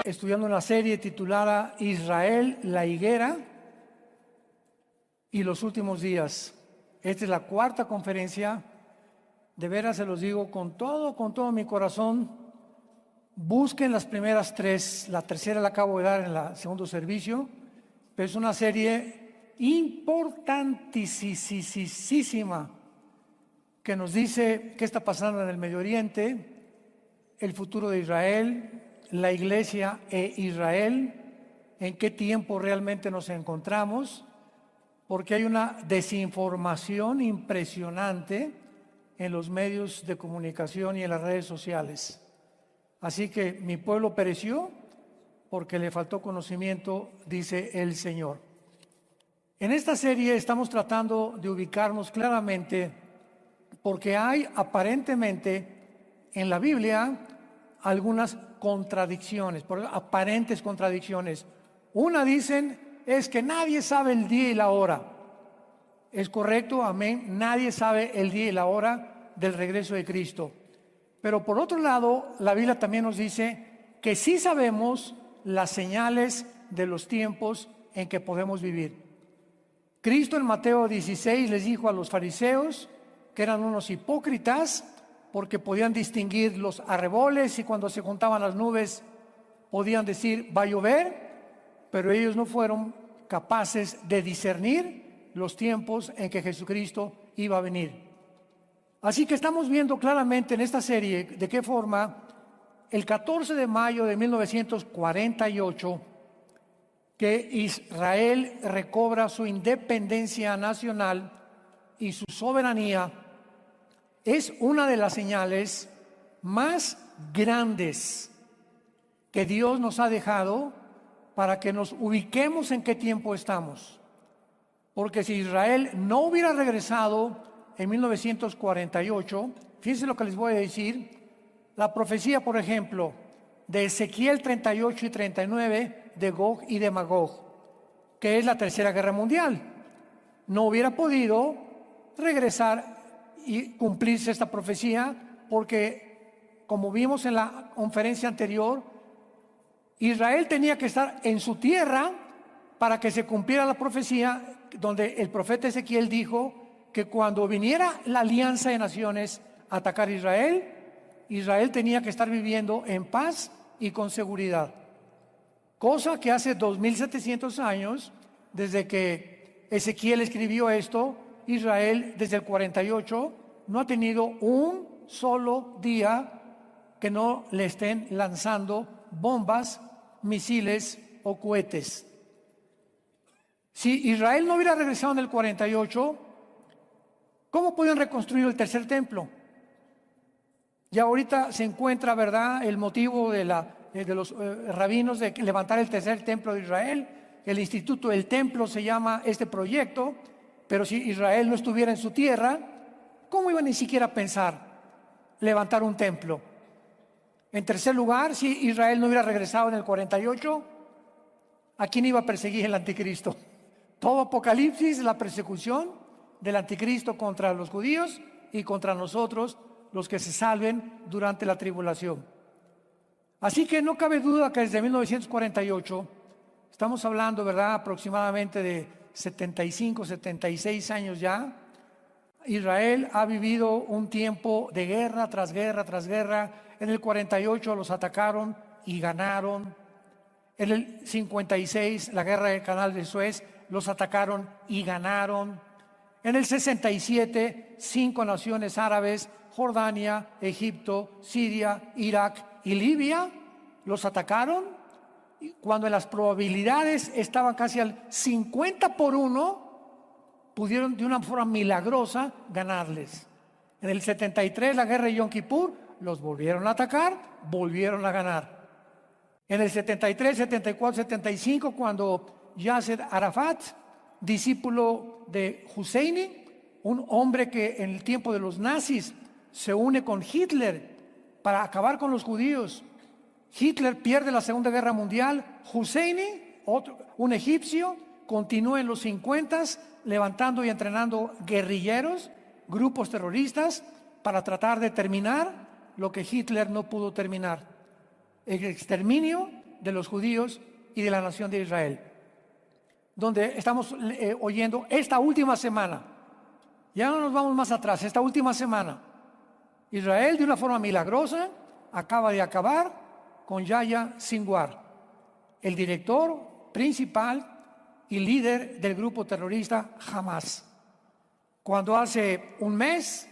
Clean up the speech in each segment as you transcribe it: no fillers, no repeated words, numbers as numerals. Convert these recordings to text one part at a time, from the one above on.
estudiando una serie titulada Israel, la higuera y los últimos días. Esta es la cuarta conferencia. De veras se los digo con todo mi corazón. Busquen las primeras tres. La tercera la acabo de dar en el segundo servicio, pero es una serie importantísima que nos dice qué está pasando en el Medio Oriente, el futuro de Israel, la iglesia e Israel, en qué tiempo realmente nos encontramos, porque hay una desinformación impresionante en los medios de comunicación y en las redes sociales. Así que mi pueblo pereció porque le faltó conocimiento, dice el Señor. En esta serie estamos tratando de ubicarnos claramente porque hay aparentemente en la Biblia algunas contradicciones, aparentes contradicciones. Una dicen es que nadie sabe el día y la hora. Es correcto, amén. Nadie sabe el día y la hora del regreso de Cristo. Pero por otro lado, la Biblia también nos dice que sí sabemos las señales de los tiempos en que podemos vivir. Cristo en Mateo 16 les dijo a los fariseos que eran unos hipócritas porque podían distinguir los arreboles y cuando se juntaban las nubes podían decir va a llover, pero ellos no fueron capaces de discernir los tiempos en que Jesucristo iba a venir. Así que estamos viendo claramente en esta serie de qué forma el 14 de mayo de 1948 que Israel recobra su independencia nacional y su soberanía es una de las señales más grandes que Dios nos ha dejado para que nos ubiquemos en qué tiempo estamos. Porque si Israel no hubiera regresado en 1948, fíjense lo que les voy a decir, la profecía, por ejemplo, de Ezequiel 38 y 39 de Gog y de Magog, que es la Tercera Guerra Mundial, no hubiera podido regresar y cumplirse esta profecía porque, como vimos en la conferencia anterior, Israel tenía que estar en su tierra para que se cumpliera la profecía donde el profeta Ezequiel dijo que cuando viniera la alianza de naciones a atacar a Israel, Israel tenía que estar viviendo en paz y con seguridad. Cosa que hace 2700 años, desde que Ezequiel escribió esto, Israel desde el 48 no ha tenido un solo día que no le estén lanzando bombas, misiles o cohetes. Si Israel no hubiera regresado en el 48, ¿cómo podían reconstruir el tercer templo? Ya ahorita se encuentra, ¿verdad?, el motivo de los rabinos de levantar el tercer templo de Israel. El Instituto del Templo se llama este proyecto, pero si Israel no estuviera en su tierra, ¿cómo iba ni siquiera a pensar levantar un templo? En tercer lugar, si Israel no hubiera regresado en el 48, ¿a quién iba a perseguir el anticristo? Todo Apocalipsis, la persecución del anticristo contra los judíos y contra nosotros, los que se salven durante la tribulación. Así que no cabe duda que desde 1948, estamos hablando, ¿verdad?, aproximadamente de 75, 76 años ya, Israel ha vivido un tiempo de guerra tras guerra tras guerra. En el 48 los atacaron y ganaron. En el 56, la guerra del Canal de Suez, los atacaron y ganaron. En el 67, 5 naciones árabes, Jordania, Egipto, Siria, Irak y Libia, los atacaron. Cuando las probabilidades estaban casi al 50-1, pudieron de una forma milagrosa ganarles. En el 73, la guerra de Yom Kippur, los volvieron a atacar, volvieron a ganar. En el 73, 74, 75, cuando Yasser Arafat, discípulo de Husseini, un hombre que en el tiempo de los nazis se une con Hitler para acabar con los judíos. Hitler pierde la Segunda Guerra Mundial. Husseini, un egipcio, continúa en los 50 levantando y entrenando guerrilleros, grupos terroristas, para tratar de terminar lo que Hitler no pudo terminar. El exterminio de los judíos y de la nación de Israel, donde estamos oyendo esta última semana. Ya no nos vamos más atrás, esta última semana. Israel, de una forma milagrosa, acaba de acabar con Yahya Sinwar, el director principal y líder del grupo terrorista Hamas. Cuando hace un mes,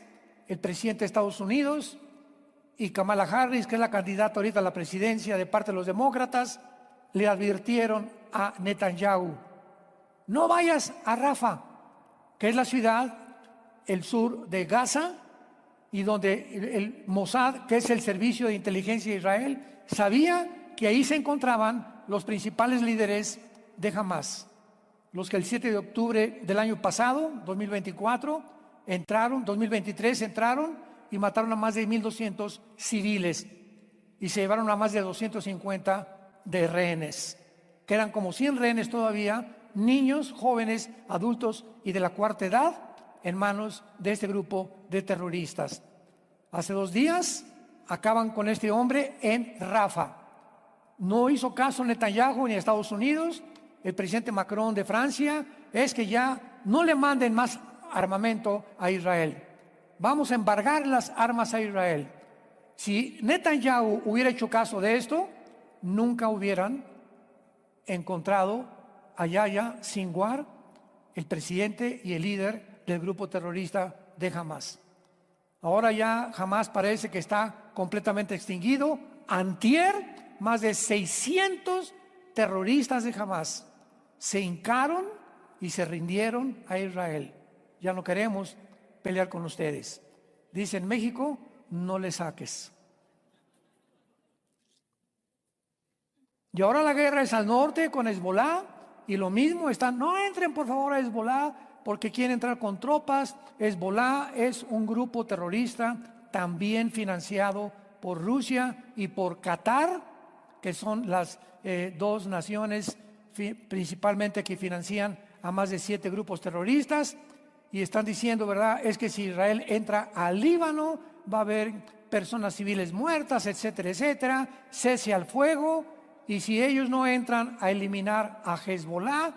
el presidente de Estados Unidos y Kamala Harris, que es la candidata ahorita a la presidencia de parte de los demócratas, le advirtieron a Netanyahu: no vayas a Rafah, que es la ciudad, el sur de Gaza, y donde el Mossad, que es el servicio de inteligencia de Israel, sabía que ahí se encontraban los principales líderes de Hamas, los que el 7 de octubre del año pasado, 2023, entraron y mataron a más de 1,200 civiles y se llevaron a más de 250 de rehenes, que eran como 100 rehenes todavía, niños, jóvenes, adultos y de la cuarta edad, en manos de este grupo de terroristas. Hace 2 días acaban con este hombre en Rafah. No hizo caso Netanyahu ni Estados Unidos. El presidente Macron de Francia es que ya no le manden más armamento a Israel. Vamos a embargar las armas a Israel. Si Netanyahu hubiera hecho caso de esto, nunca hubieran encontrado a Yahya Sinwar, el presidente y el líder del grupo terrorista de Hamas. Ahora ya Hamas parece que está completamente extinguido. Antier, más de 600 terroristas de Hamas se hincaron y se rindieron a Israel. Ya no queremos pelear con ustedes. Dice en México: no le saques. Y ahora la guerra es al norte con Hezbollah, y lo mismo están: no entren por favor a Hezbollah porque quieren entrar con tropas. Hezbollah es un grupo terrorista también financiado por Rusia y por Qatar, que son las 2 naciones principalmente que financian a más de 7 grupos terroristas. Y están diciendo, ¿verdad?, es que si Israel entra al Líbano va a haber personas civiles muertas, etcétera, etcétera, cese al fuego. Y si ellos no entran a eliminar a Hezbollah,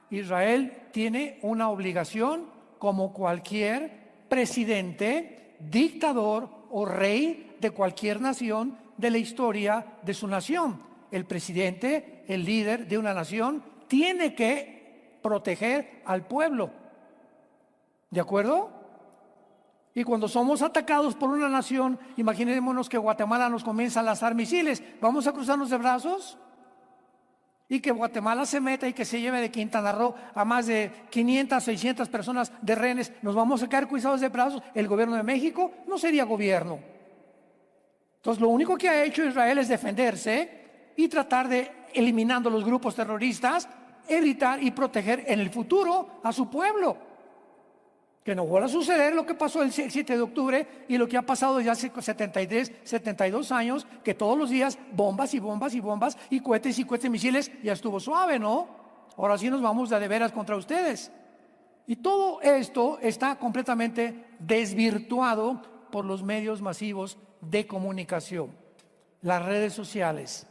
Israel tiene una obligación, como cualquier presidente, dictador o rey de cualquier nación de la historia de su nación. El presidente, el líder de una nación, tiene que proteger al pueblo. ¿De acuerdo? Y cuando somos atacados por una nación, imaginémonos que Guatemala nos comienza a lanzar misiles. ¿Vamos a cruzarnos de brazos? Y que Guatemala se meta y que se lleve de Quintana Roo a más de 500, 600 personas de rehenes. ¿Nos vamos a quedar cruzados de brazos? ¿El gobierno de México? No sería gobierno. Entonces lo único que ha hecho Israel es defenderse y tratar de, eliminando los grupos terroristas, evitar y proteger en el futuro a su pueblo. Que no vuelva a suceder lo que pasó el 7 de octubre y lo que ha pasado ya hace 73, 72 años, que todos los días bombas y bombas y bombas y cohetes y cohetes, misiles. Ya estuvo suave, ¿no? Ahora sí nos vamos de veras contra ustedes. Y todo esto está completamente desvirtuado por los medios masivos de comunicación, las redes sociales,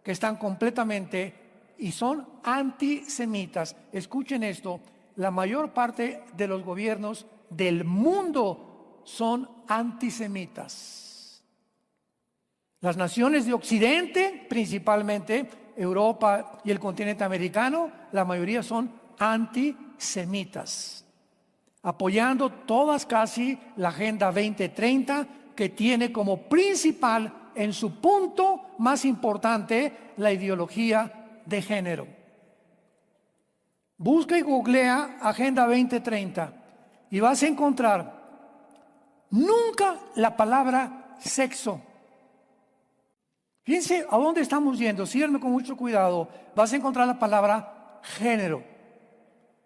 que están completamente y son antisemitas. Escuchen esto: la mayor parte de los gobiernos del mundo son antisemitas. Las naciones de Occidente, principalmente Europa y el continente americano, la mayoría son antisemitas, apoyando todas casi la Agenda 2030, que tiene como principal, en su punto más importante, la ideología de género. Busca y googlea Agenda 2030 y vas a encontrar nunca la palabra sexo. Fíjense a dónde estamos yendo, síganme con mucho cuidado. Vas a encontrar la palabra género.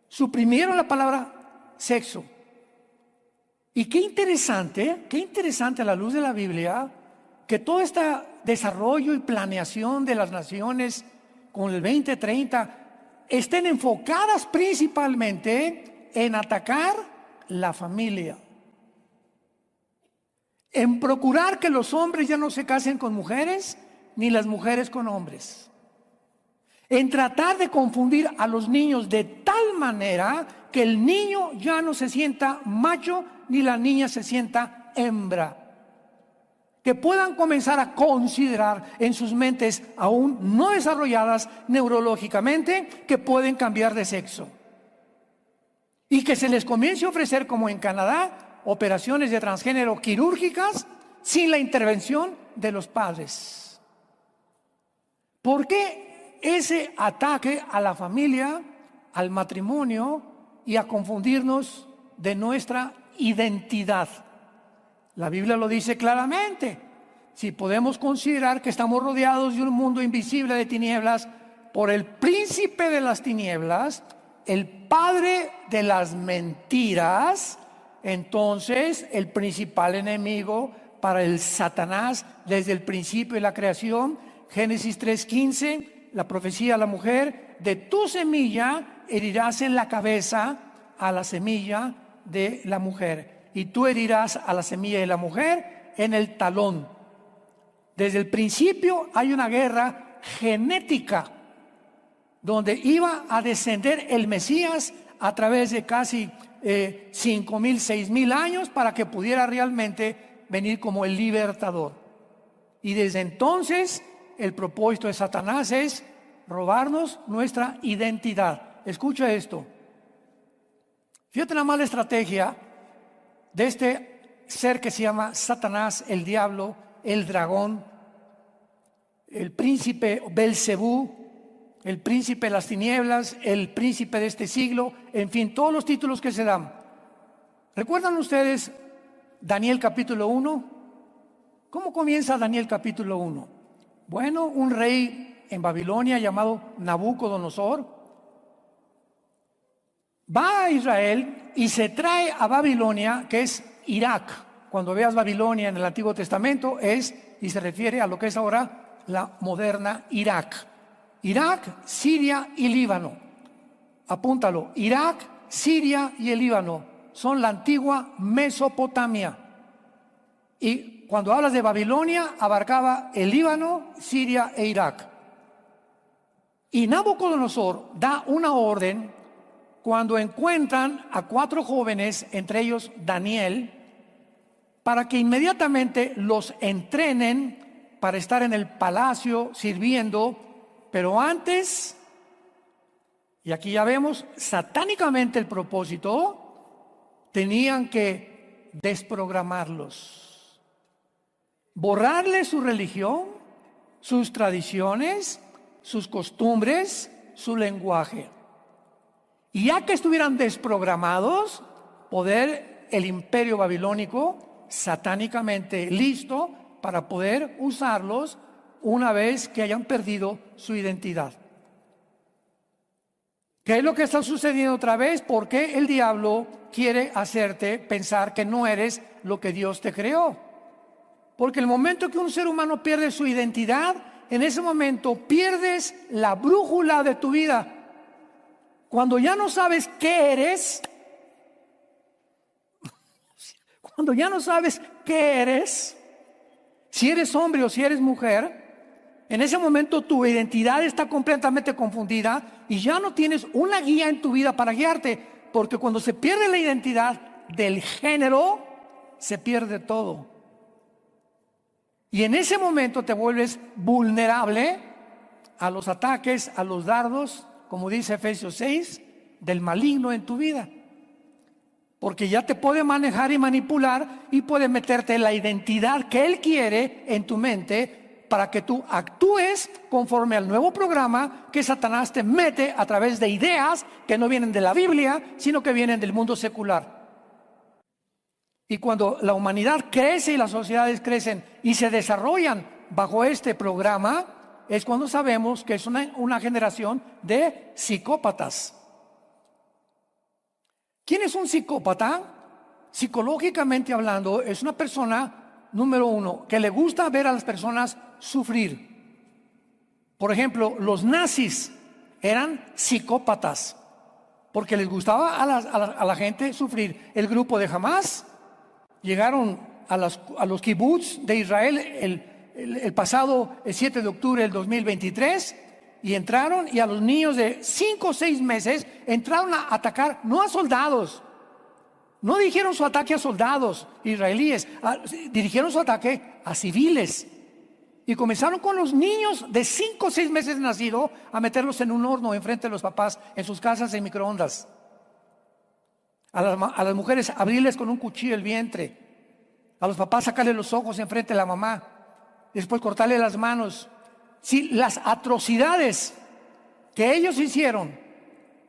Suprimieron la palabra sexo. Y qué interesante a la luz de la Biblia, que todo este desarrollo y planeación de las naciones con el 2030 estén enfocadas principalmente en atacar la familia, en procurar que los hombres ya no se casen con mujeres, ni las mujeres con hombres. en tratar de confundir a los niños de tal manera que el niño ya no se sienta macho ni la niña se sienta hembra. Que puedan comenzar a considerar en sus mentes aún no desarrolladas neurológicamente que pueden cambiar de sexo. Y que se les comience a ofrecer, como en Canadá, operaciones de transgénero quirúrgicas sin la intervención de los padres. ¿Por qué ese ataque a la familia, al matrimonio y a confundirnos de nuestra identidad? La Biblia lo dice claramente. Si podemos considerar que estamos rodeados de un mundo invisible de tinieblas por el príncipe de las tinieblas, el padre de las mentiras, entonces el principal enemigo para el Satanás desde el principio de la creación, Génesis 3:15, la profecía a la mujer, de tu semilla herirás en la cabeza a la semilla de la mujer, y tú herirás a la semilla de la mujer en el talón. Desde el principio hay una guerra genética donde iba a descender el Mesías a través de casi 5,000, 6,000 años para que pudiera realmente venir como el libertador. Y desde entonces el propósito de Satanás es robarnos nuestra identidad. Escucha esto. Fíjate la mala estrategia de este ser que se llama Satanás, el diablo, el dragón, el príncipe Belcebú, el príncipe de las tinieblas, el príncipe de este siglo, en fin, todos los títulos que se dan. ¿Recuerdan ustedes Daniel capítulo 1? ¿Cómo comienza Daniel capítulo 1? Bueno, un rey en Babilonia llamado Nabucodonosor va a Israel y se trae a Babilonia, que es Irak. Cuando veas Babilonia en el Antiguo Testamento es, y se refiere a lo que es ahora la moderna Irak. Irak, Siria y Líbano. Apúntalo. Irak, Siria y el Líbano son la antigua Mesopotamia. Y cuando hablas de Babilonia, abarcaba el Líbano, Siria e Irak. Y Nabucodonosor da una orden cuando encuentran a 4 jóvenes, entre ellos Daniel, para que inmediatamente los entrenen para estar en el palacio sirviendo. Pero antes, y aquí ya vemos satánicamente el propósito, tenían que desprogramarlos, borrarles su religión, sus tradiciones, sus costumbres, su lenguaje. Y ya que estuvieran desprogramados, poder el imperio babilónico satánicamente listo para poder usarlos una vez que hayan perdido su identidad. ¿Qué es lo que está sucediendo otra vez? ¿Por qué el diablo quiere hacerte pensar que no eres lo que Dios te creó? Porque el momento que un ser humano pierde su identidad, en ese momento pierdes la brújula de tu vida. Cuando ya no sabes qué eres, si eres hombre o si eres mujer, en ese momento tu identidad está completamente confundida y ya no tienes una guía en tu vida para guiarte, porque cuando se pierde la identidad del género, se pierde todo. Y en ese momento te vuelves vulnerable a los ataques, a los dardos, como dice Efesios 6, del maligno en tu vida. Porque ya te puede manejar y manipular y puede meterte la identidad que él quiere en tu mente para que tú actúes conforme al nuevo programa que Satanás te mete a través de ideas que no vienen de la Biblia, sino que vienen del mundo secular. Y cuando la humanidad crece y las sociedades crecen y se desarrollan bajo este programa, es cuando sabemos que es una generación de psicópatas. ¿Quién es un psicópata? Psicológicamente hablando, es una persona, número uno, que le gusta ver a las personas sufrir. Por ejemplo, los nazis eran psicópatas porque les gustaba a la gente sufrir. El grupo de Hamas llegaron a los kibbutz de Israel el pasado 7 de octubre del 2023 y entraron, y a los niños de 5 o 6 meses entraron a atacar, no a soldados. No dirigieron su ataque a soldados israelíes, dirigieron su ataque a civiles. Y comenzaron con los niños de 5 o 6 meses de nacido a meterlos en un horno enfrente de los papás, en sus casas en microondas. A las mujeres abrirles con un cuchillo el vientre. A los papás sacarle los ojos enfrente de la mamá. Después cortarle las manos. Si las atrocidades que ellos hicieron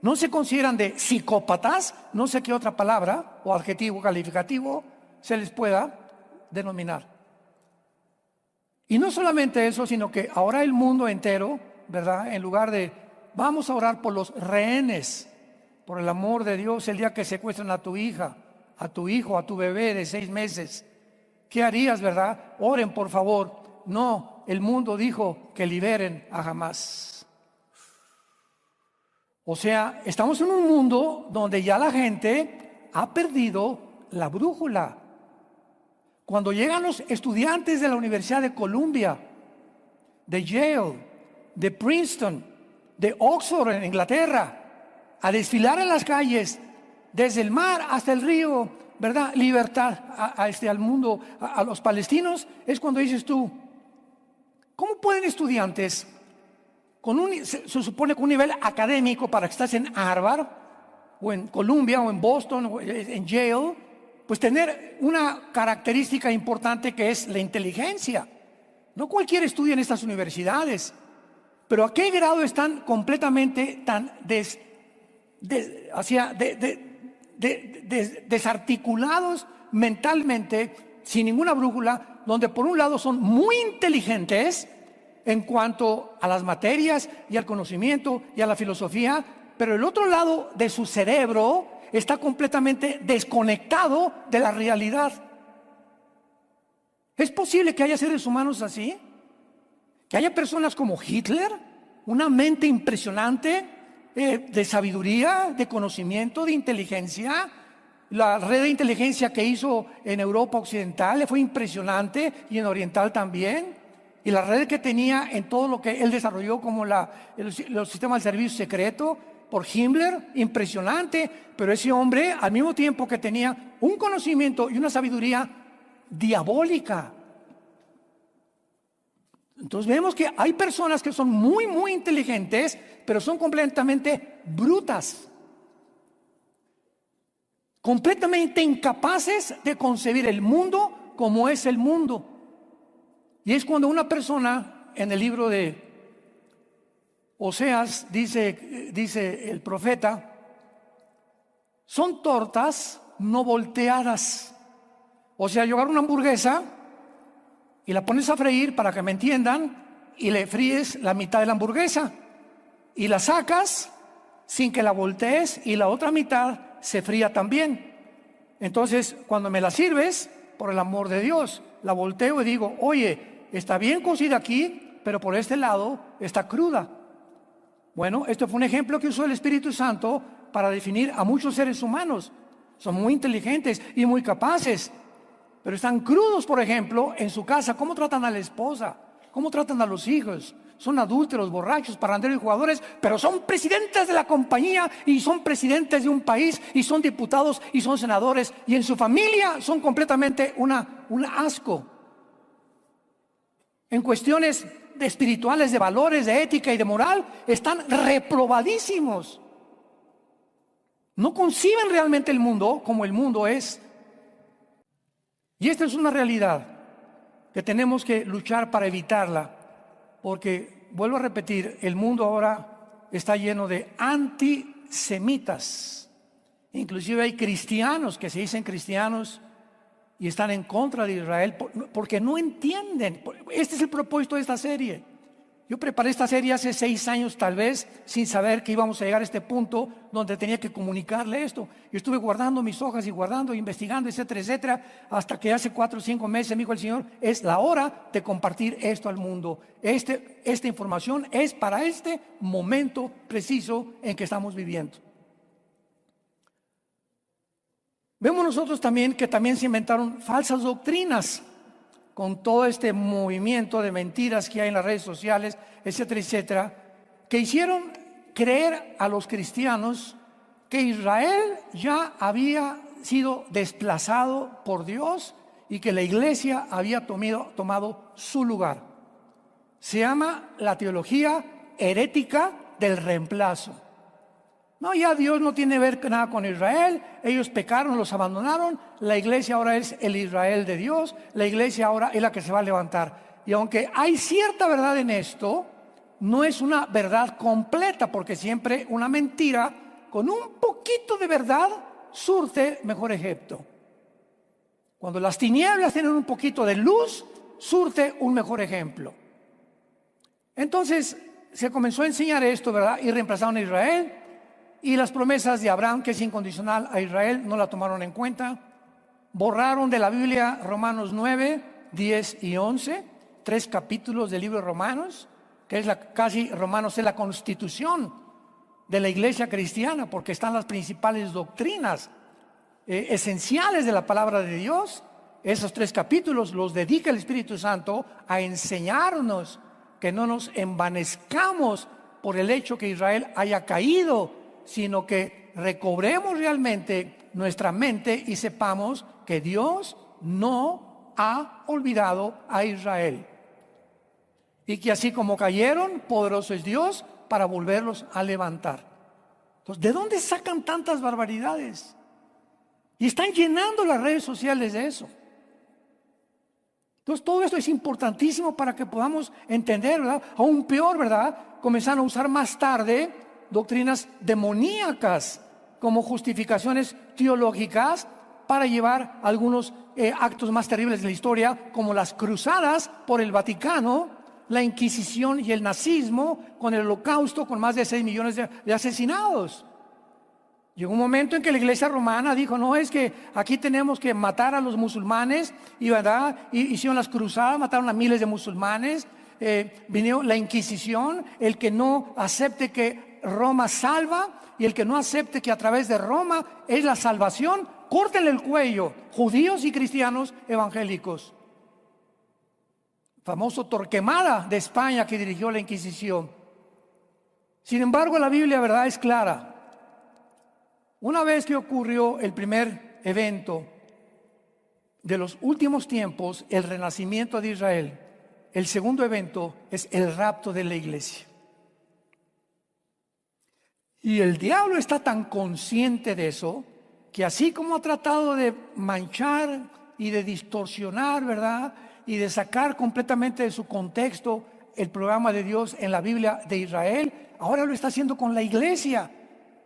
no se consideran de psicópatas, no sé qué otra palabra o adjetivo calificativo se les pueda denominar. Y no solamente eso, sino que ahora el mundo entero, ¿verdad? En lugar de vamos a orar por los rehenes, por el amor de Dios, el día que secuestran a tu hija, a tu hijo, a tu bebé de 6 meses, ¿qué harías, verdad? Oren, por favor. No, el mundo dijo que liberen a Hamás. O sea, estamos en un mundo donde ya la gente ha perdido la brújula. Cuando llegan los estudiantes de la Universidad de Columbia, de Yale, de Princeton, de Oxford en Inglaterra, a desfilar en las calles, desde el mar hasta el río, ¿verdad? Libertad al mundo, a los palestinos, es cuando dices tú, ¿cómo pueden estudiantes se supone con un nivel académico para que estás en Harvard o en Columbia o en Boston o en Yale, pues tener una característica importante que es la inteligencia? No cualquiera estudia en estas universidades, pero ¿a qué grado están completamente tan desarticulados mentalmente, sin ninguna brújula, donde por un lado son muy inteligentes en cuanto a las materias y al conocimiento y a la filosofía, pero el otro lado de su cerebro está completamente desconectado de la realidad? ¿Es posible que haya seres humanos así? ¿Que haya personas como Hitler? Una mente impresionante de sabiduría, de conocimiento, de inteligencia. La red de inteligencia que hizo en Europa Occidental fue impresionante, y en Oriental también. Y la red que tenía en todo lo que él desarrolló como los sistemas de servicio secreto por Himmler, impresionante. Pero ese hombre, al mismo tiempo que tenía un conocimiento y una sabiduría diabólica. Entonces vemos que hay personas que son muy, muy inteligentes, pero son completamente brutas, completamente incapaces de concebir el mundo como es el mundo. Y es cuando una persona, en el libro de Oseas, dice el profeta, son tortas no volteadas. O sea, yo agarro una hamburguesa y la pones a freír, para que me entiendan, y le fríes la mitad de la hamburguesa y la sacas sin que la voltees, y la otra mitad se fría también. Entonces, cuando me la sirves, por el amor de Dios, la volteo y digo, oye, está bien cocida aquí, pero por este lado está cruda. Bueno, esto fue un ejemplo que usó el Espíritu Santo para definir a muchos seres humanos. Son muy inteligentes y muy capaces, pero están crudos. Por ejemplo, en su casa, ¿cómo tratan a la esposa? ¿Cómo tratan a los hijos? Son adúlteros, borrachos, parranderos y jugadores, pero son presidentes de la compañía, y son presidentes de un país, y son diputados, y son senadores, y en su familia son completamente un asco. En cuestiones espirituales, de valores, de ética y de moral, están reprobadísimos. No conciben realmente el mundo como el mundo es. Y esta es una realidad que tenemos que luchar para evitarla, porque, vuelvo a repetir, el mundo ahora está lleno de antisemitas. Inclusive hay cristianos que se dicen cristianos y están en contra de Israel porque no entienden. Este es el propósito de esta serie. Yo preparé esta serie hace 6 años, tal vez, sin saber que íbamos a llegar a este punto donde tenía que comunicarle esto. Yo estuve guardando mis hojas y guardando, investigando, etcétera, etcétera, hasta que hace 4 o 5 meses me dijo el Señor, es la hora de compartir esto al mundo. Esta información es para este momento preciso en que estamos viviendo. Vemos nosotros también que también se inventaron falsas doctrinas con todo este movimiento de mentiras que hay en las redes sociales, etcétera, etcétera, que hicieron creer a los cristianos que Israel ya había sido desplazado por Dios y que la iglesia había tomado su lugar. Se llama la teología herética del reemplazo. No, ya Dios no tiene que ver nada con Israel, ellos pecaron, los abandonaron, la iglesia ahora es el Israel de Dios, la iglesia ahora es la que se va a levantar. Y aunque hay cierta verdad en esto, no es una verdad completa, porque siempre una mentira con un poquito de verdad surte mejor ejemplo. Cuando las tinieblas tienen un poquito de luz, surte un mejor ejemplo. Entonces se comenzó a enseñar esto, ¿verdad? Y reemplazaron a Israel, y las promesas de Abraham, que es incondicional a Israel, no la tomaron en cuenta. Borraron de la Biblia Romanos 9, 10 y 11, 3 capítulos del libro de Romanos, que es casi Romanos es la constitución de la iglesia cristiana, porque están las principales doctrinas esenciales de la palabra de Dios. Esos 3 capítulos los dedica el Espíritu Santo a enseñarnos que no nos envanezcamos por el hecho que Israel haya caído, sino que recobremos realmente nuestra mente y sepamos que Dios no ha olvidado a Israel, y que así como cayeron, poderoso es Dios para volverlos a levantar. Entonces, ¿de dónde sacan tantas barbaridades? Y están llenando las redes sociales de eso. Entonces, todo esto es importantísimo para que podamos entender, ¿verdad? Aún peor, ¿verdad? Comenzaron a usar más tarde doctrinas demoníacas como justificaciones teológicas para llevar algunos actos más terribles de la historia, como las cruzadas por el Vaticano, la Inquisición y el nazismo, con el Holocausto, con más de 6 millones de asesinados. Llegó un momento en que la iglesia romana dijo: no, es que aquí tenemos que matar a los musulmanes, y ¿verdad? Hicieron las cruzadas, mataron a miles de musulmanes. Vino la Inquisición, el que no acepte que Roma salva, y el que no acepte que a través de Roma es la salvación, córtenle el cuello, judíos y cristianos evangélicos. Famoso Torquemada de España, que dirigió la Inquisición. Sin embargo, la Biblia, verdad, es clara. Una vez que ocurrió el primer evento de los últimos tiempos, el renacimiento de Israel, el segundo evento es el rapto de la iglesia. Y el diablo está tan consciente de eso, que así como ha tratado de manchar y de distorsionar, ¿verdad?, y de sacar completamente de su contexto el programa de Dios en la Biblia de Israel, ahora lo está haciendo con la iglesia.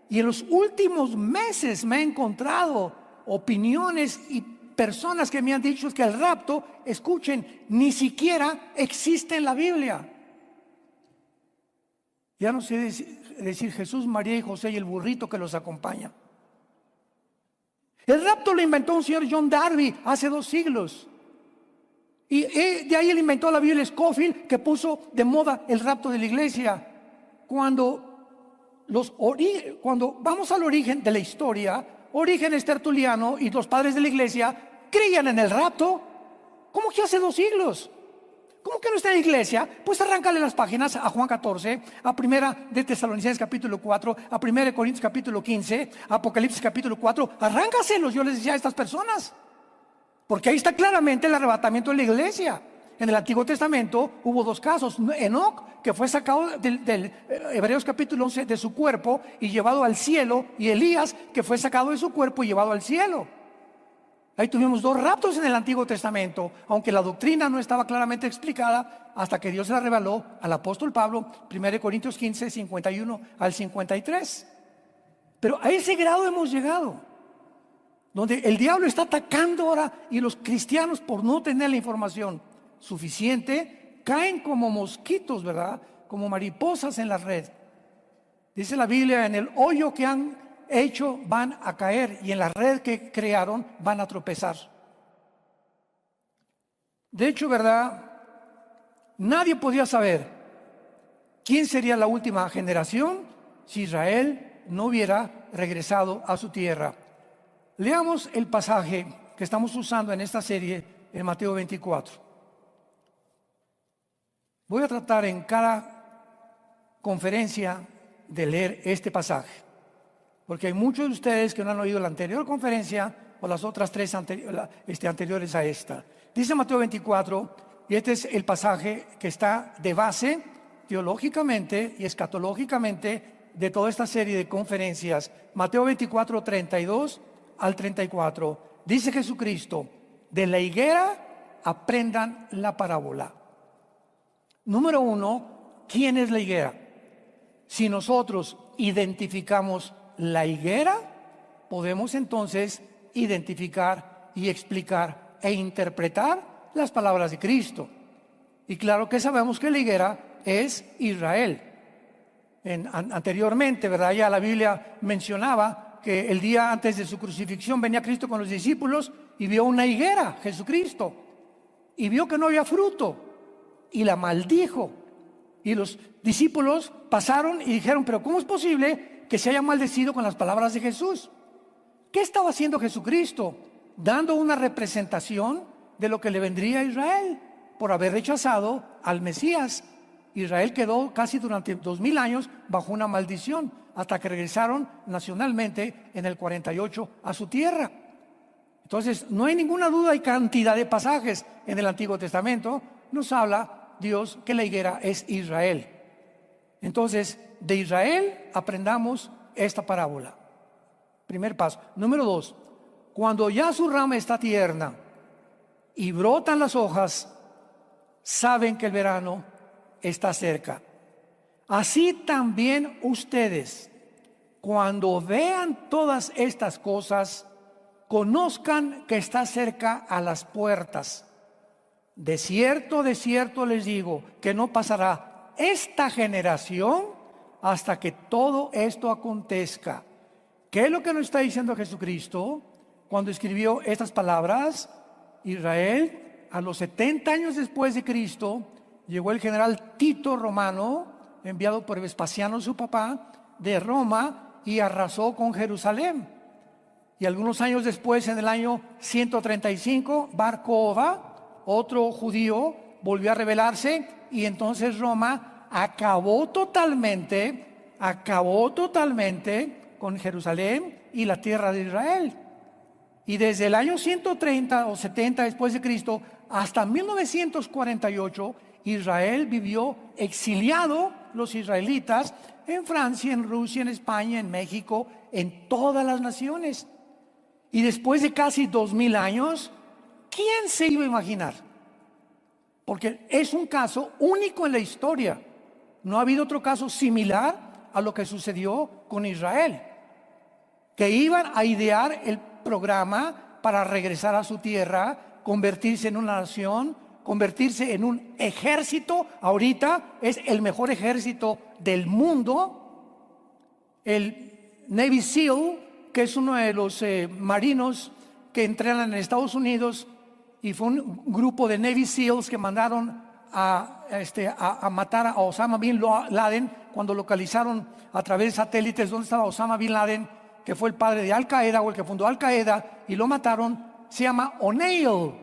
Y en los últimos meses me he encontrado opiniones y personas que me han dicho que el rapto, escuchen, ni siquiera existe en la Biblia. Ya no sé decir Jesús, María y José y el burrito que los acompaña. El rapto lo inventó un señor John Darby hace 2 siglos. Y de ahí él inventó la Biblia Scofield, que puso de moda el rapto de la iglesia. Cuando vamos al origen de la historia, Orígenes tertuliano y los padres de la iglesia creían en el rapto. ¿Cómo que hace 2 siglos? ¿Cómo que no está en la iglesia? Pues arráncale las páginas a Juan 14, a Primera de Tesalonicenses capítulo 4, a Primera de Corintios capítulo 15, a Apocalipsis capítulo 4. Arráncaselos, yo les decía a estas personas. Porque ahí está claramente el arrebatamiento de la iglesia. En el Antiguo Testamento hubo 2 casos. Enoc, que fue sacado del Hebreos capítulo 11 de su cuerpo y llevado al cielo, y Elías, que fue sacado de su cuerpo y llevado al cielo. Ahí tuvimos 2 raptos en el Antiguo Testamento, aunque la doctrina no estaba claramente explicada hasta que Dios se la reveló al apóstol Pablo, 1 Corintios 15, 51 al 53. Pero a ese grado hemos llegado, donde el diablo está atacando ahora, y los cristianos, por no tener la información suficiente, caen como mosquitos, ¿verdad?, como mariposas en la red. Dice la Biblia: en el hoyo que han hecho van a caer, y en la red que crearon van a tropezar. De hecho, ¿verdad?, nadie podía saber quién sería la última generación si Israel no hubiera regresado a su tierra. Leamos el pasaje que estamos usando en esta serie en Mateo 24. Voy a tratar en cada conferencia de leer este pasaje, porque hay muchos de ustedes que no han oído la anterior conferencia o las otras tres anteriores a esta. Dice Mateo 24, y este es el pasaje que está de base teológicamente y escatológicamente de toda esta serie de conferencias. Mateo 24, 32 al 34. Dice Jesucristo: de la higuera aprendan la parábola. Número uno, ¿quién es la higuera? Si nosotros identificamos la higuera, podemos entonces identificar y explicar e interpretar las palabras de Cristo. Y claro que sabemos que la higuera es Israel. Anteriormente, ¿verdad? Ya la Biblia mencionaba que el día antes de su crucifixión venía Cristo con los discípulos y vio una higuera, Jesucristo, y vio que no había fruto y la maldijo. Y los discípulos pasaron y dijeron: pero ¿cómo es posible que se haya maldecido con las palabras de Jesús? ¿Qué estaba haciendo Jesucristo? Dando una representación de lo que le vendría a Israel por haber rechazado al Mesías. Israel quedó casi durante 2000 años bajo una maldición, hasta que regresaron nacionalmente en el 48 a su tierra. Entonces, no hay ninguna duda, hay cantidad de pasajes en el Antiguo Testamento. Nos habla Dios que la higuera es Israel. Entonces, de Israel aprendamos esta parábola. Primer paso. Número 2, cuando ya su rama está tierna y brotan las hojas, saben que el verano está cerca. Así también ustedes, cuando vean todas estas cosas, conozcan que está cerca a las puertas. De cierto les digo, que no pasará esta generación hasta que todo esto acontezca. ¿Qué es lo que nos está diciendo Jesucristo cuando escribió estas palabras? Israel, a los 70 años después de Cristo, llegó el general Tito romano, enviado por Vespasiano, su papá, de Roma, y arrasó con Jerusalén. Y algunos años después, en el año 135, Bar Kokhba, otro judío, volvió a rebelarse, y entonces Roma acabó totalmente con Jerusalén y la tierra de Israel. Y desde el año 130 o 70 después de Cristo hasta 1948, Israel vivió exiliado, los israelitas, en Francia, en Rusia, en España, en México, en todas las naciones. Y después de casi 2000 años, ¿quién se iba a imaginar? Porque es un caso único en la historia. No ha habido otro caso similar a lo que sucedió con Israel, que iban a idear el programa para regresar a su tierra, convertirse en una nación, convertirse en un ejército. Ahorita es el mejor ejército del mundo. El Navy SEAL, que es uno de los marinos que entrenan en Estados Unidos, y fue un grupo de Navy SEALs que mandaron a matar a Osama Bin Laden cuando localizaron a través de satélites dónde estaba Osama Bin Laden, que fue el padre de Al Qaeda o el que fundó Al Qaeda, y lo mataron. Se llama O'Neill.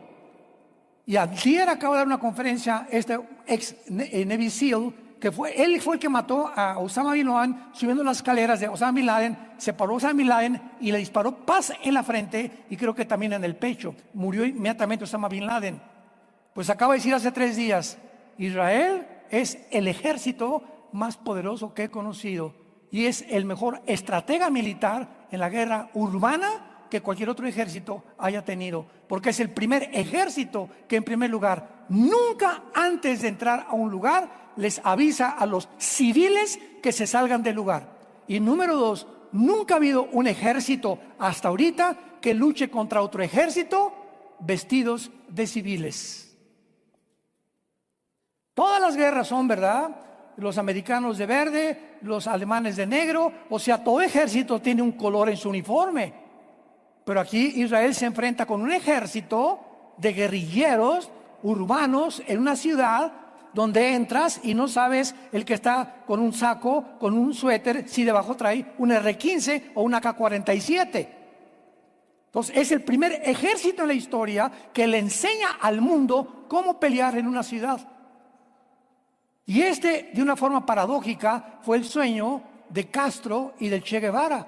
Y ayer acaba de dar una conferencia este ex Navy SEAL, que él fue el que mató a Osama Bin Laden subiendo las escaleras de Osama Bin Laden. Se paró Osama Bin Laden y le disparó paz en la frente, y creo que también en el pecho. Murió inmediatamente Osama Bin Laden. Pues acaba de decir hace 3 días, Israel es el ejército más poderoso que he conocido, y es el mejor estratega militar en la guerra urbana que cualquier otro ejército haya tenido, porque es el primer ejército que, en primer lugar, nunca antes de entrar a un lugar les avisa a los civiles que se salgan del lugar. Y número 2, nunca ha habido un ejército hasta ahorita que luche contra otro ejército vestidos de civiles. Todas las guerras son, ¿verdad? Los americanos de verde, los alemanes de negro, o sea, todo ejército tiene un color en su uniforme. Pero aquí Israel se enfrenta con un ejército de guerrilleros urbanos en una ciudad donde entras y no sabes el que está con un saco, con un suéter, si debajo trae un R-15 o un AK-47. Entonces es el primer ejército en la historia que le enseña al mundo cómo pelear en una ciudad. Y de una forma paradójica, fue el sueño de Castro y del Che Guevara.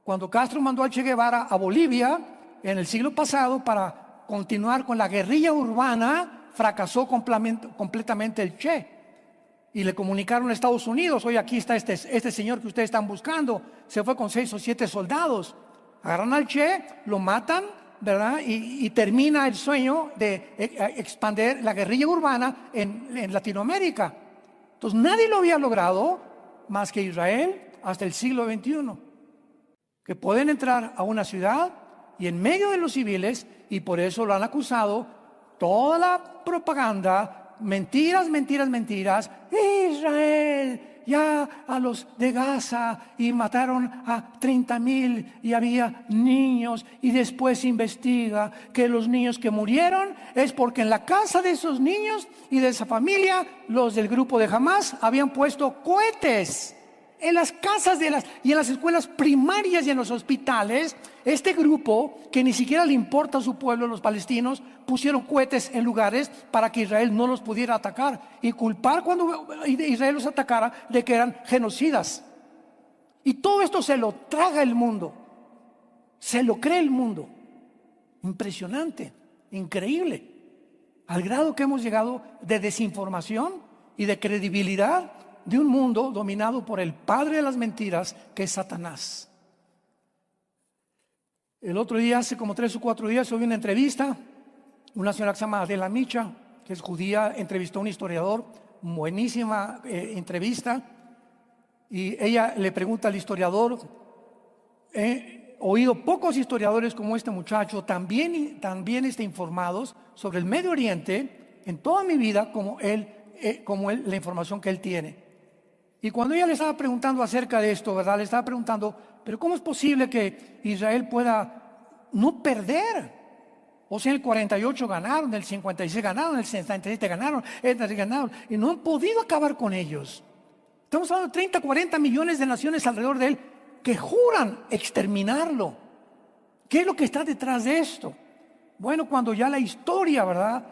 Cuando Castro mandó al Che Guevara a Bolivia en el siglo pasado para continuar con la guerrilla urbana, fracasó completamente el Che. Y le comunicaron a Estados Unidos: oye, aquí está este señor que ustedes están buscando. Se fue con 6 o 7 soldados. Agarran al Che, lo matan, ¿verdad? Y termina el sueño de expandir la guerrilla urbana en Latinoamérica. Entonces nadie lo había logrado más que Israel hasta el siglo XXI. Que pueden entrar a una ciudad y en medio de los civiles, y por eso lo han acusado, toda la propaganda, mentiras, Israel ya a los de Gaza, y mataron a 30,000 y había niños, y después se investiga que los niños que murieron es porque en la casa de esos niños y de esa familia, los del grupo de Hamás habían puesto cohetes en las casas y en las escuelas primarias y en los hospitales. Este grupo, que ni siquiera le importa a su pueblo, los palestinos, pusieron cohetes en lugares para que Israel no los pudiera atacar y culpar cuando Israel los atacara de que eran genocidas. Y todo esto se lo traga el mundo, se lo cree el mundo. Impresionante, increíble, al grado que hemos llegado de desinformación y de credibilidad de un mundo dominado por el padre de las mentiras, que es Satanás. El otro día, hace como 3 o 4 días, hubo una entrevista. Una señora que se llama Adela Micha, que es judía, entrevistó a un historiador. Buenísima entrevista. Y ella le pregunta al historiador: he oído pocos historiadores como este muchacho, también informados sobre el Medio Oriente en toda mi vida como él, la información que él tiene. Y cuando ella le estaba preguntando acerca de esto, ¿verdad? Le estaba preguntando: pero ¿cómo es posible que Israel pueda no perder? O sea, en el 48 ganaron, en el 56 ganaron, en el 67 ganaron, y no han podido acabar con ellos. Estamos hablando de 30, 40 millones de naciones alrededor de él que juran exterminarlo. ¿Qué es lo que está detrás de esto? Bueno, cuando ya la historia, ¿verdad?,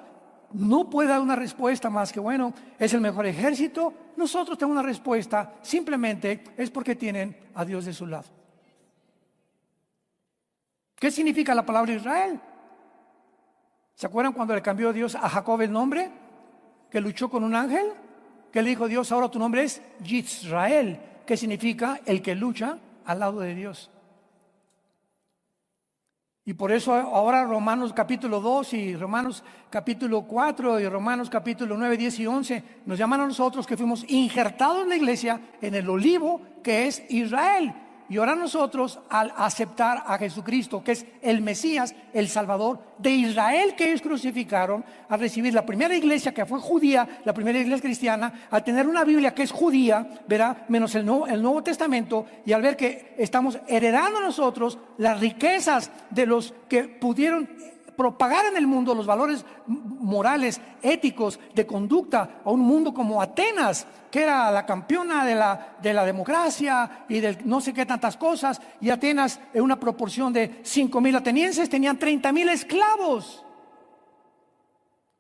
no puede dar una respuesta más que, bueno, es el mejor ejército, nosotros tenemos una respuesta, simplemente es porque tienen a Dios de su lado. ¿Qué significa la palabra Israel? ¿Se acuerdan cuando le cambió Dios a Jacob el nombre? Que luchó con un ángel, que le dijo Dios: ahora tu nombre es Yisrael, que significa el que lucha al lado de Dios. Y por eso ahora Romanos capítulo 2 y Romanos capítulo 4 y Romanos capítulo 9, 10 y 11 nos llaman a nosotros, que fuimos injertados en la iglesia en el olivo que es Israel. Y ahora nosotros, al aceptar a Jesucristo, que es el Mesías, el Salvador de Israel que ellos crucificaron, al recibir la primera iglesia que fue judía, la primera iglesia cristiana, al tener una Biblia que es judía, verá, menos el Nuevo Testamento, y al ver que estamos heredando nosotros las riquezas de los que pudieron propagar en el mundo los valores morales, éticos, de conducta, a un mundo como Atenas, que era la campeona de la democracia y de no sé qué tantas cosas. Y Atenas, en una proporción de 5,000 atenienses, tenían 30,000 esclavos.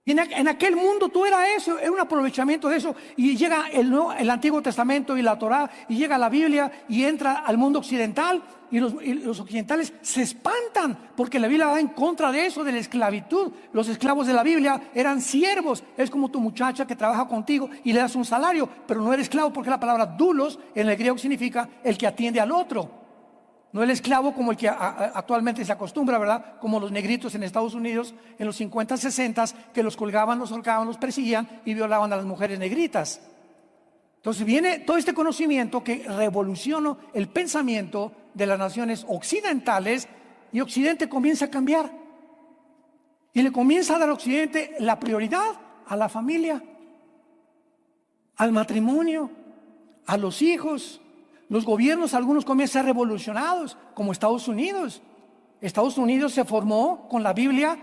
Y en aquel mundo tú era eso, era un aprovechamiento de eso. Y llega el Antiguo Testamento y la Torá, y llega la Biblia y entra al mundo occidental, y los occidentales se espantan porque la Biblia va en contra de eso, de la esclavitud. Los esclavos de la Biblia eran siervos. Es como tu muchacha que trabaja contigo y le das un salario, pero no eres esclavo, porque la palabra doulos en el griego significa el que atiende al otro. No el esclavo como el que actualmente se acostumbra, ¿verdad? Como los negritos en Estados Unidos en los 50, 60, que los colgaban, los ahorcaban, los perseguían y violaban a las mujeres negritas. Entonces viene todo este conocimiento que revolucionó el pensamiento de las naciones occidentales, y Occidente comienza a cambiar. Y le comienza a dar a Occidente la prioridad a la familia, al matrimonio, a los hijos. Los gobiernos, algunos comienzan a ser revolucionados, como Estados Unidos. Estados Unidos se formó con la Biblia.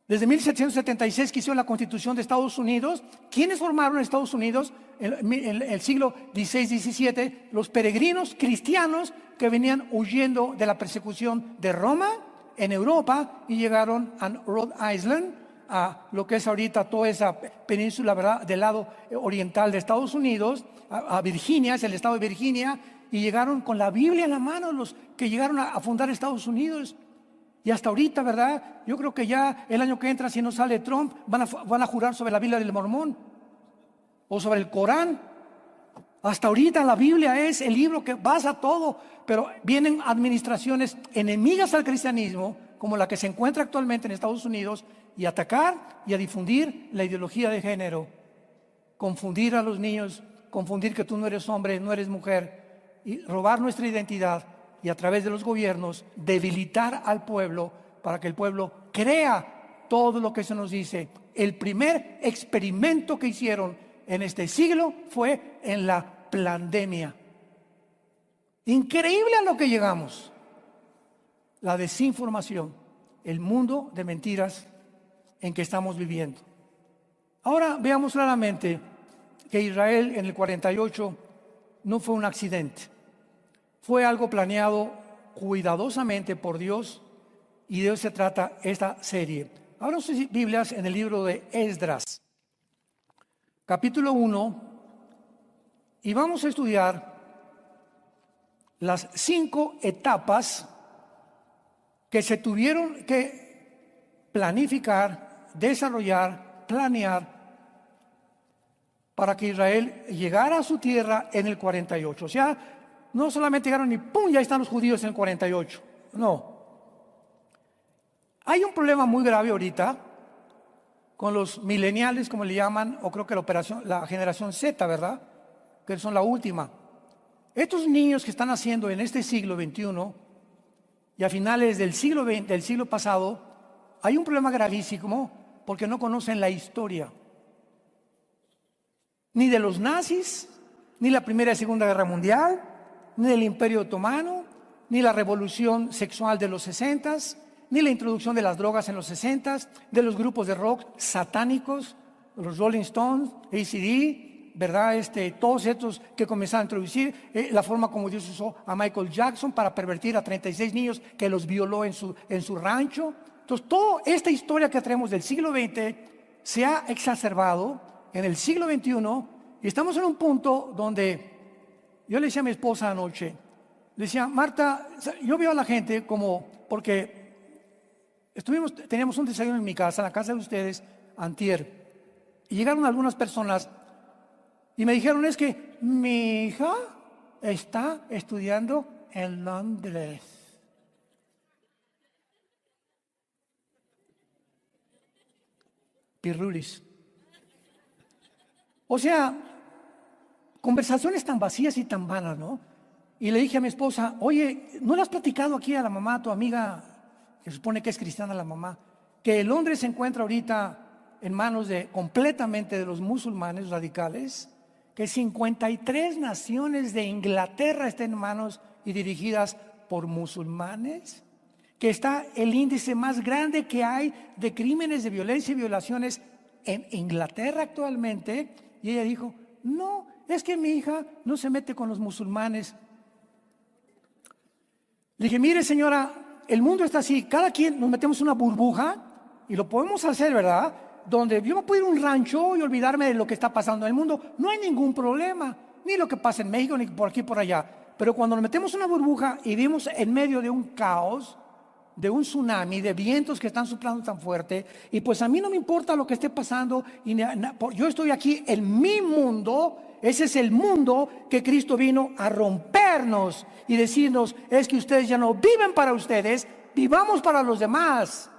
Desde 1776 que hicieron la Constitución de Estados Unidos. ¿Quiénes formaron Estados Unidos en el siglo XVI, XVII? Los peregrinos cristianos que venían huyendo de la persecución de Roma en Europa y llegaron a Rhode Island, a lo que es ahorita toda esa península, ¿verdad?, del lado oriental de Estados Unidos, a Virginia, es el estado de Virginia, y llegaron con la Biblia en la mano los que llegaron a fundar Estados Unidos. Y hasta ahorita, ¿verdad? Yo creo que ya el año que entra, si no sale Trump, van a jurar sobre la Biblia del Mormón o sobre el Corán. Hasta ahorita la Biblia es el libro que basa todo, pero vienen administraciones enemigas al cristianismo, como la que se encuentra actualmente en Estados Unidos, y atacar y a difundir la ideología de género, confundir a los niños, confundir que tú no eres hombre, no eres mujer, y robar nuestra identidad, y a través de los gobiernos debilitar al pueblo para que el pueblo crea todo lo que se nos dice. El primer experimento que hicieron en este siglo fue en la pandemia. Increíble a lo que llegamos. La desinformación, el mundo de mentiras en que estamos viviendo. Ahora veamos claramente que Israel en el 48 no fue un accidente. Fue algo planeado cuidadosamente por Dios, y de eso se trata esta serie. Abran sus Biblias en el libro de Esdras, capítulo 1, y vamos a estudiar las 5 etapas que se tuvieron que planificar, desarrollar, planear para que Israel llegara a su tierra en el 48. O sea, no solamente llegaron y ¡pum!, ya están los judíos en el 48. No. Hay un problema muy grave ahorita con los millennials, como le llaman, o creo que la generación Z, ¿verdad?, que son la última. Estos niños que están naciendo en este siglo XXI y a finales del siglo pasado, hay un problema gravísimo porque no conocen la historia, ni de los nazis, ni la Primera y Segunda Guerra Mundial, ni del Imperio Otomano, ni la revolución sexual de los 60s, ni la introducción de las drogas en los 60s, de los grupos de rock satánicos, los Rolling Stones, AC/DC, ¿verdad? Todos estos que comenzaron a introducir la forma como Dios usó a Michael Jackson para pervertir a 36 niños que los violó en su rancho. Entonces, toda esta historia que traemos del siglo XX se ha exacerbado en el siglo XXI, y estamos en un punto donde yo le decía a mi esposa anoche, le decía: Marta, yo veo a la gente porque teníamos un desayuno en mi casa, en la casa de ustedes, antier, y llegaron algunas personas y me dijeron: es que mi hija está estudiando en Londres. Pirrulis. O sea, conversaciones tan vacías y tan vanas, ¿no? Y le dije a mi esposa: oye, ¿no le has platicado aquí a la mamá, a tu amiga, que supone que es cristiana la mamá, que Londres se encuentra ahorita en manos completamente de los musulmanes radicales? Que 53 naciones de Inglaterra estén en manos y dirigidas por musulmanes. Que está el índice más grande que hay de crímenes de violencia y violaciones en Inglaterra actualmente. Y ella dijo: no, es que mi hija no se mete con los musulmanes. Le dije: mire, señora, el mundo está así, cada quien nos metemos en una burbuja, y lo podemos hacer, ¿verdad?, donde yo me puedo ir a un rancho y olvidarme de lo que está pasando en el mundo. No hay ningún problema, ni lo que pasa en México, ni por aquí, por allá. Pero cuando nos metemos en una burbuja y vivimos en medio de un caos, de un tsunami, de vientos que están soplando tan fuerte, y pues a mí no me importa lo que esté pasando, yo estoy aquí en mi mundo. Ese es el mundo que Cristo vino a rompernos y decirnos: es que ustedes ya no viven para ustedes, vivamos para los demás.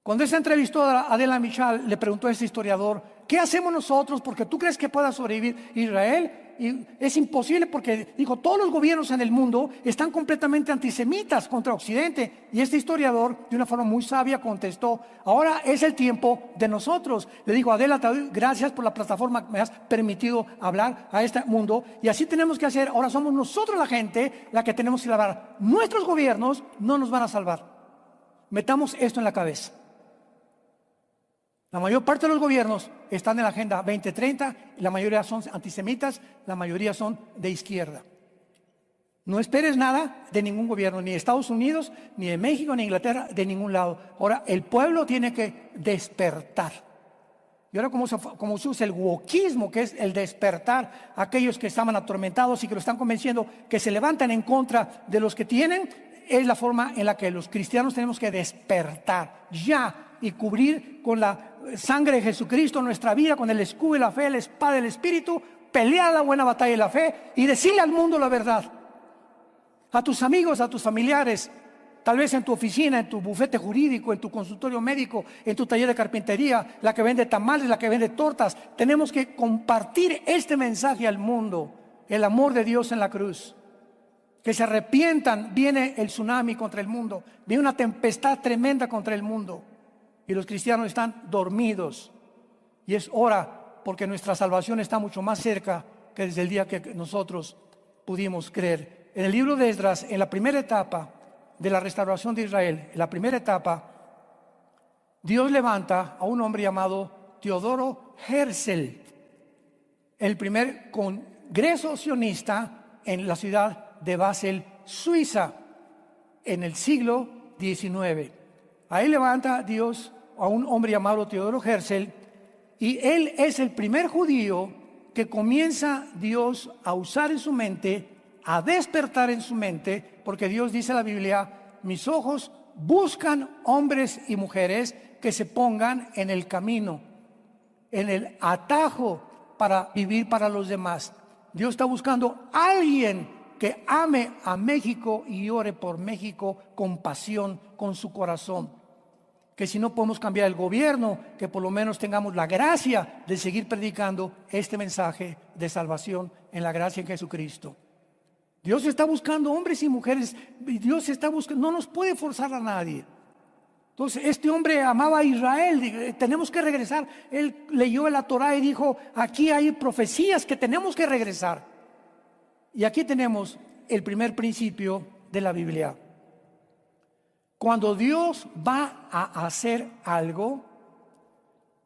Cuando se entrevistó a Adela Michal, le preguntó a este historiador: ¿qué hacemos nosotros? Porque tú crees que pueda sobrevivir Israel. Y es imposible, porque dijo: todos los gobiernos en el mundo están completamente antisemitas contra Occidente. Y este historiador, de una forma muy sabia, contestó: ahora es el tiempo de nosotros. Le dijo: Adela, te doy gracias por la plataforma que me has permitido hablar a este mundo, y así tenemos que hacer. Ahora somos nosotros la gente la que tenemos que salvar. Nuestros gobiernos no nos van a salvar. Metamos esto en la cabeza. La mayor parte de los gobiernos están en la Agenda 2030, la mayoría son antisemitas, la mayoría son de izquierda. No esperes nada de ningún gobierno, ni de Estados Unidos, ni de México, ni de Inglaterra, de ningún lado. Ahora, el pueblo tiene que despertar. Y ahora como se usa el wokismo, que es el despertar a aquellos que estaban atormentados y que lo están convenciendo que se levantan en contra de los que tienen, es la forma en la que los cristianos tenemos que despertar ya y cubrir con la sangre de Jesucristo nuestra vida, con el escudo de la fe, la espada del Espíritu, pelear la buena batalla de la fe y decirle al mundo la verdad. A tus amigos, a tus familiares, tal vez en tu oficina, en tu bufete jurídico, en tu consultorio médico, en tu taller de carpintería, la que vende tamales, la que vende tortas. Tenemos que compartir este mensaje al mundo, el amor de Dios en la cruz. Que se arrepientan, viene el tsunami contra el mundo, viene una tempestad tremenda contra el mundo y los cristianos están dormidos. Y es hora, porque nuestra salvación está mucho más cerca que desde el día que nosotros pudimos creer. En el libro de Esdras, en la primera etapa de la restauración de Israel, en la primera etapa, Dios levanta a un hombre llamado Teodoro Herzl, el primer congreso sionista en la ciudad de Basel, Suiza, en el siglo XIX. Ahí levanta Dios a un hombre llamado Teodoro Herzl, y él es el primer judío que comienza Dios a usar en su mente, a despertar en su mente, porque Dios dice en la Biblia: mis ojos buscan hombres y mujeres que se pongan en el camino, en el atajo para vivir para los demás. Dios está buscando a alguien que ame a México y ore por México con pasión, con su corazón. Que si no podemos cambiar el gobierno, que por lo menos tengamos la gracia de seguir predicando este mensaje de salvación en la gracia en Jesucristo. Dios está buscando hombres y mujeres, Dios está buscando, no nos puede forzar a nadie. Entonces, este hombre amaba a Israel, tenemos que regresar. Él leyó la Torá y dijo: aquí hay profecías que tenemos que regresar. Y aquí tenemos el primer principio de la Biblia. Cuando Dios va a hacer algo,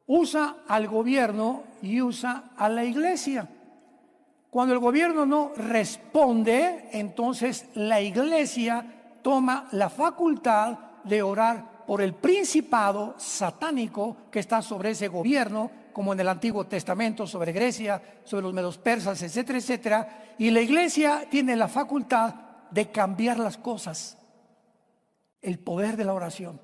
usa al gobierno y usa a la iglesia. Cuando el gobierno no responde, entonces la iglesia toma la facultad de orar por el principado satánico que está sobre ese gobierno, como en el Antiguo Testamento, sobre Grecia, sobre los medos persas, etcétera, etcétera. Y la iglesia tiene la facultad de cambiar las cosas. El poder de la oración.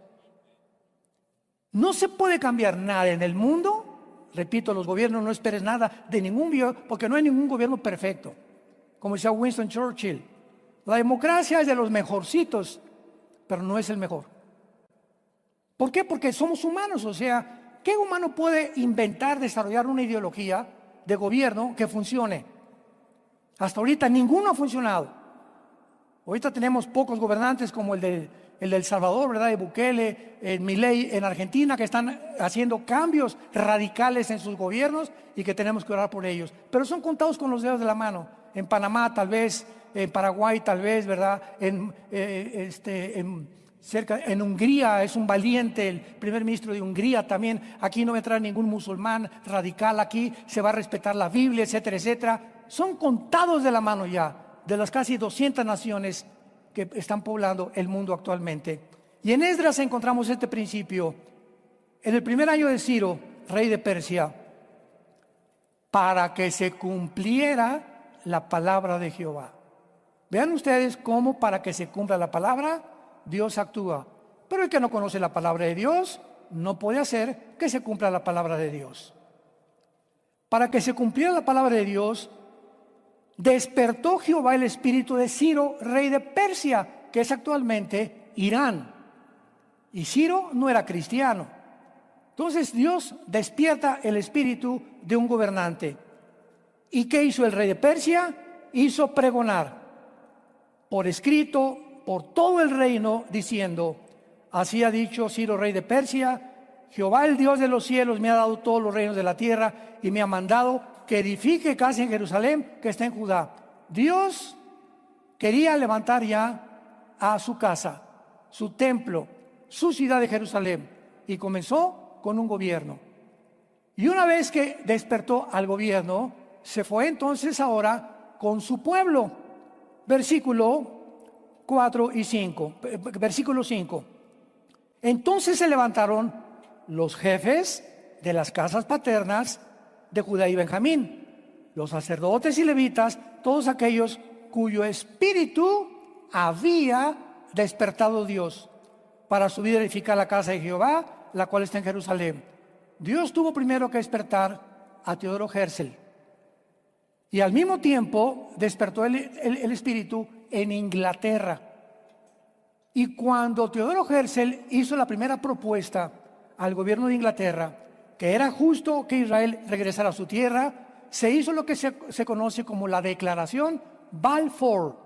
No se puede cambiar nada en el mundo. Repito, los gobiernos, no esperes nada de ningún gobierno, porque no hay ningún gobierno perfecto. Como decía Winston Churchill, la democracia es de los mejorcitos, pero no es el mejor. ¿Por qué? Porque somos humanos. O sea, ¿qué humano puede inventar, desarrollar una ideología de gobierno que funcione? Hasta ahorita ninguno ha funcionado. Ahorita tenemos pocos gobernantes como el de El Salvador, ¿verdad? De Bukele, Milei en Argentina, que están haciendo cambios radicales en sus gobiernos y que tenemos que orar por ellos. Pero son contados con los dedos de la mano. En Panamá tal vez, en Paraguay tal vez, ¿verdad? En Hungría es un valiente, el primer ministro de Hungría también. Aquí no va a entrar ningún musulmán radical, aquí se va a respetar la Biblia, etcétera, etcétera. Son contados de la mano ya, de las casi 200 naciones que están poblando el mundo actualmente. Y en Esdras encontramos este principio. En el primer año de Ciro, rey de Persia, para que se cumpliera la palabra de Jehová. Vean ustedes cómo para que se cumpla la palabra, Dios actúa. Pero el que no conoce la palabra de Dios no puede hacer que se cumpla la palabra de Dios. Para que se cumpliera la palabra de Dios, despertó Jehová el espíritu de Ciro, rey de Persia, que es actualmente Irán. Y Ciro no era cristiano. Entonces Dios despierta el espíritu de un gobernante. ¿Y qué hizo el rey de Persia? Hizo pregonar por escrito por todo el reino, diciendo: así ha dicho Ciro, rey de Persia: Jehová, el Dios de los cielos, me ha dado todos los reinos de la tierra y me ha mandado que edifique casa en Jerusalén, que está en Judá. Dios quería levantar ya a su casa, su templo, su ciudad de Jerusalén, y comenzó con un gobierno. Y una vez que despertó al gobierno, se fue entonces ahora con su pueblo. versículo 4 y 5, versículo 5. Entonces se levantaron los jefes de las casas paternas de Judá y Benjamín, los sacerdotes y levitas, todos aquellos cuyo espíritu había despertado Dios para subir a edificar la casa de Jehová, la cual está en Jerusalén. Dios tuvo primero que despertar a Teodoro Herzl, y al mismo tiempo despertó el espíritu en Inglaterra. Y cuando Teodoro Herzl hizo la primera propuesta al gobierno de Inglaterra, que era justo que Israel regresara a su tierra, se hizo lo que se conoce como la Declaración Balfour,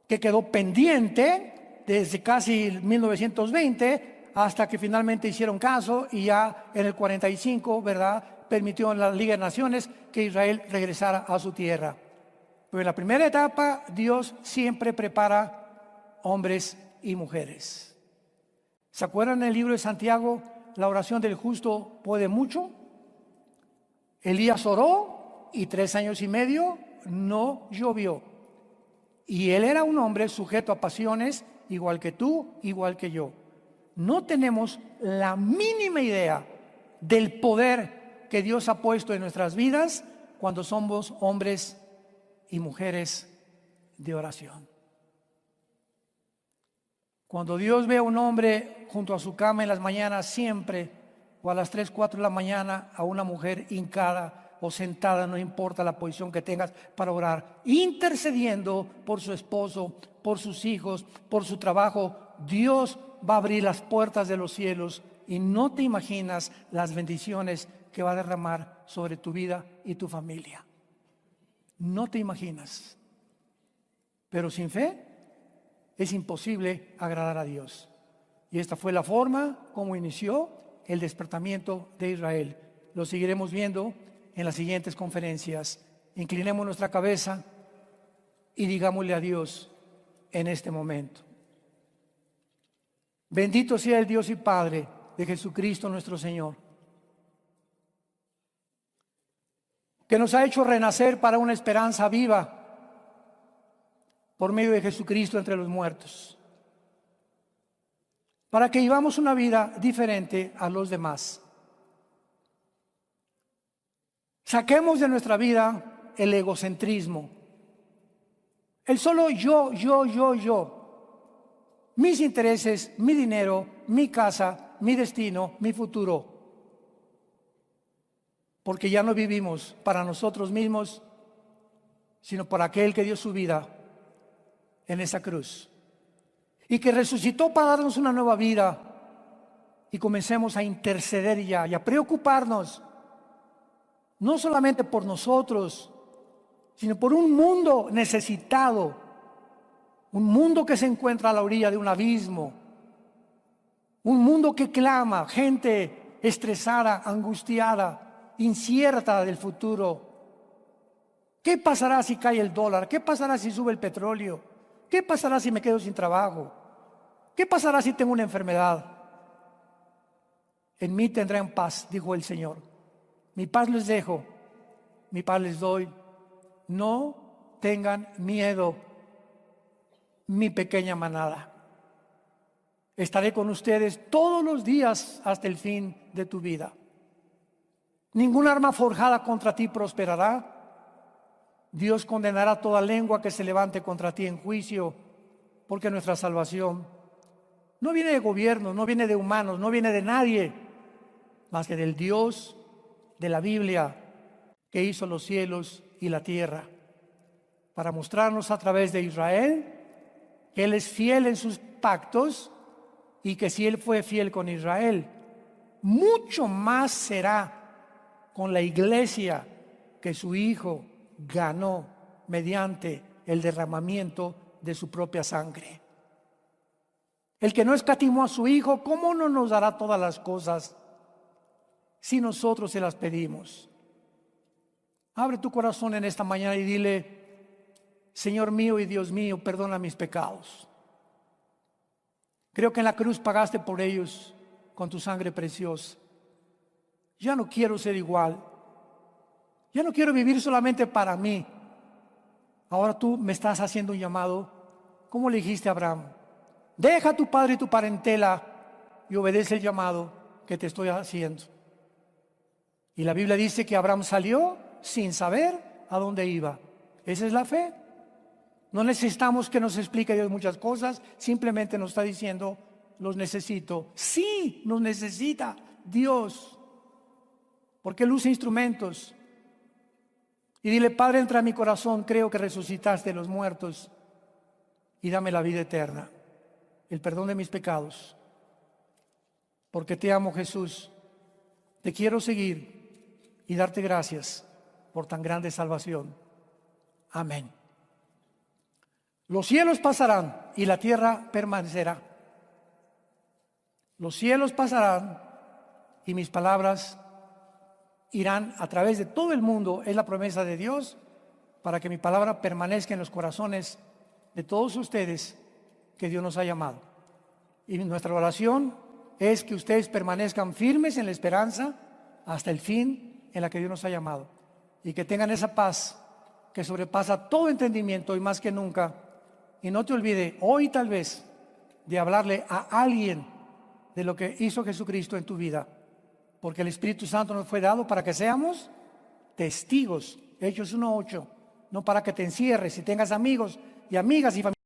que quedó pendiente desde casi 1920 hasta que finalmente hicieron caso, y ya en el 45, ¿verdad?, permitió en la Liga de Naciones que Israel regresara a su tierra. Pero en la primera etapa, Dios siempre prepara hombres y mujeres. ¿Se acuerdan en el libro de Santiago, la oración del justo puede mucho? Elías oró y 3 años y medio no llovió. Y él era un hombre sujeto a pasiones, igual que tú, igual que yo. No tenemos la mínima idea del poder que Dios ha puesto en nuestras vidas cuando somos hombres y mujeres de oración. Cuando Dios ve a un hombre junto a su cama en las mañanas siempre, o a las 3, 4 de la mañana, a una mujer hincada o sentada, no importa la posición que tengas, para orar, intercediendo por su esposo, por sus hijos, por su trabajo, Dios va a abrir las puertas de los cielos y no te imaginas las bendiciones que va a derramar sobre tu vida y tu familia. No te imaginas. Pero sin fe es imposible agradar a Dios. Y esta fue la forma como inició el despertamiento de Israel. Lo seguiremos viendo en las siguientes conferencias. Inclinemos nuestra cabeza y digámosle a Dios en este momento. Bendito sea el Dios y Padre de Jesucristo nuestro Señor, que nos ha hecho renacer para una esperanza viva por medio de Jesucristo entre los muertos, para que vivamos una vida diferente a los demás. Saquemos de nuestra vida el egocentrismo, el solo yo, mis intereses, mi dinero, mi casa, mi destino, mi futuro. Porque ya no vivimos para nosotros mismos, sino por aquel que dio su vida en esa cruz y que resucitó para darnos una nueva vida. Y comencemos a interceder ya y a preocuparnos no solamente por nosotros, sino por un mundo necesitado, un mundo que se encuentra a la orilla de un abismo, un mundo que clama, gente estresada, angustiada, incierta del futuro. ¿Qué pasará si cae el dólar? ¿Qué pasará si sube el petróleo? ¿Qué pasará si me quedo sin trabajo? ¿Qué pasará si tengo una enfermedad? En mí tendrán paz, dijo el Señor. Mi paz les dejo, mi paz les doy. No tengan miedo, mi pequeña manada. Estaré con ustedes todos los días hasta el fin de tu vida. Ningún arma forjada contra ti prosperará. Dios condenará toda lengua que se levante contra ti en juicio, porque nuestra salvación no viene de gobierno, no viene de humanos, no viene de nadie, más que del Dios de la Biblia, que hizo los cielos y la tierra, para mostrarnos a través de Israel que Él es fiel en sus pactos y que si Él fue fiel con Israel, mucho más será con la iglesia que su Hijo ganó mediante el derramamiento de su propia sangre. El que no escatimó a su Hijo, ¿cómo no nos dará todas las cosas si nosotros se las pedimos? Abre tu corazón en esta mañana y dile: Señor mío y Dios mío, perdona mis pecados. Creo que en la cruz pagaste por ellos con tu sangre preciosa. Ya no quiero ser igual. Ya no quiero vivir solamente para mí. Ahora tú me estás haciendo un llamado, como le dijiste a Abraham: deja a tu padre y tu parentela y obedece el llamado que te estoy haciendo. Y la Biblia dice que Abraham salió sin saber a dónde iba. Esa es la fe. No necesitamos que nos explique Dios muchas cosas, simplemente nos está diciendo: los necesito. Sí, nos necesita Dios, porque Él usa instrumentos. Y dile: Padre, entra a mi corazón, creo que resucitaste de los muertos, y dame la vida eterna, el perdón de mis pecados, porque te amo, Jesús. Te quiero seguir y darte gracias por tan grande salvación. Amén. Los cielos pasarán y la tierra permanecerá. Los cielos pasarán y mis palabras irán a través de todo el mundo. Es la promesa de Dios, para que mi palabra permanezca en los corazones de todos ustedes que Dios nos ha llamado. Y nuestra oración es que ustedes permanezcan firmes en la esperanza hasta el fin en la que Dios nos ha llamado, y que tengan esa paz que sobrepasa todo entendimiento, y más que nunca. Y no te olvides hoy, tal vez, de hablarle a alguien de lo que hizo Jesucristo en tu vida, porque el Espíritu Santo nos fue dado para que seamos testigos. Hechos 1:8. No para que te encierres y tengas amigos y amigas y familias.